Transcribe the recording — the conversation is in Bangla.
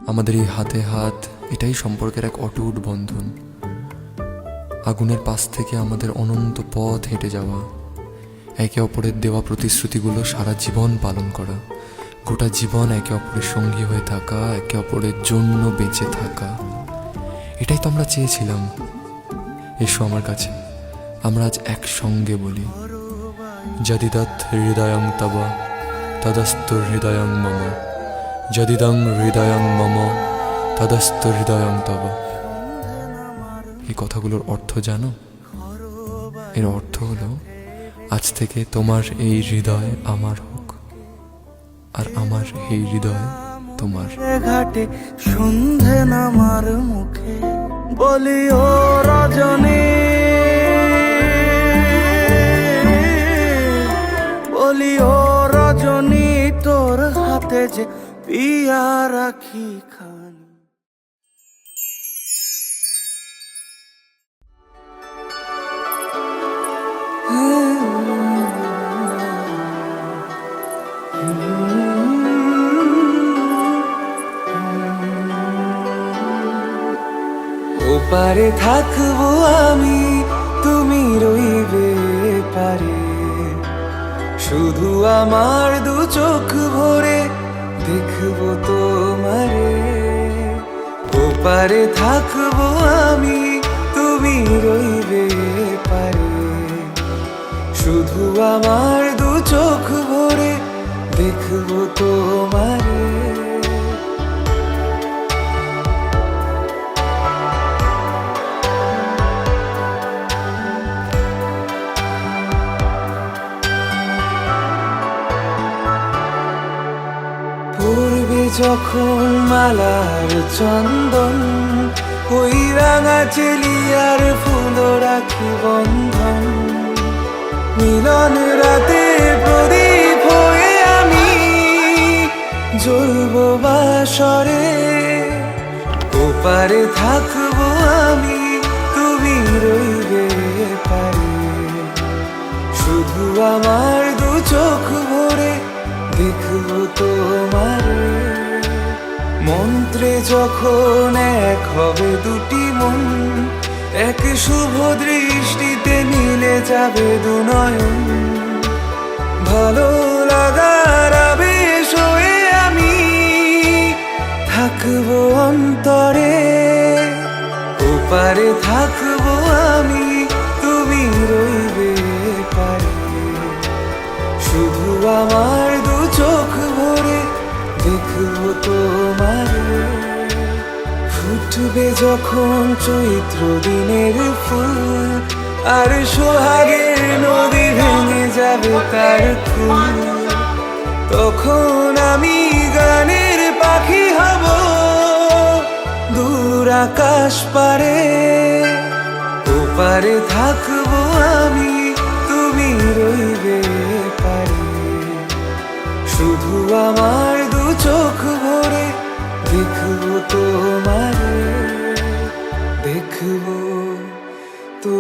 আমাদের এই হাতে হাত, এটাই সম্পর্কের এক অটুট বন্ধন। আগুনের পাশ থেকে আমাদের অনন্ত পথ হেঁটে যাওয়া, একে অপরের দেওয়া প্রতিশ্রুতিগুলো সারা জীবন পালন করা, গোটা জীবন একে অপরের সঙ্গী হয়ে থাকা, একে অপরের জন্য বেঁচে থাকা, এটাই তো আমরা চেয়েছিলাম। এসো আমার কাছে, আমরা আজ একসঙ্গে বলি, যদিদৎ হৃদয়ং তব তদস্তু হৃদয়ং মম, যদিদং হৃদয়ং মম তদস্তু হৃদয়ং তব। এই কথাগুলোর অর্থ জানো? এর অর্থ হলো, আজ থেকে তোমার এই হৃদয় আমার হোক, আর আমার এই হৃদয় তোমার। ঘাটে সন্ধে নামার মুখে বলি ও রজনী, বলি ও রজনী, তোর হাতে যে পিয়া রাখি খানি। ওপারে থাকবো আমি, তুমি রইবে পারে, শুধু আমার দু চোখ ভরে দেখবো তোমারে। ওপারে থাকবো আমি, তুমি রইবে পারে, শুধু আমার দু চোখ ভরে দেখবো তোমারে। পূর্বে যখন মালার চন্দন, ওই রাঙা চেলিয়ার ফুল রাখি বন্ধন, মিলন রাতে প্রদীপ হয়ে আমি জ্বলবো বাসরে। ওপারে থাকবো আমি, তুমি রইবে পারে, শুধু আমার দু চোখ ভরে দেখবো তোমারে। মন্ত্রে যখন এক হবে দুটি মন, এক শুভ দৃষ্টিতে মিলে যাবে দু নয়ন, ভালো লাগার আবেশ হয়ে আমি থাকবো অন্তরে। ওপারে থাকবো আমি, তুমি রইবে পারে, শুধু আমার দু চোখ ভরে দেখবো তোমারে। ফুটবে যখন চৈত্র দিনের ফুল, আর সোহাগের নদী ভেঙে যাবে তার কুল, তখন আমি গানের পাখি হব দূর আকাশ পারে। ওপারে থাকবো আমি, তুমি রইবে পারে, শুধু আমার দু চোখ ভরে দেখবো তোমারে, দেখবো তো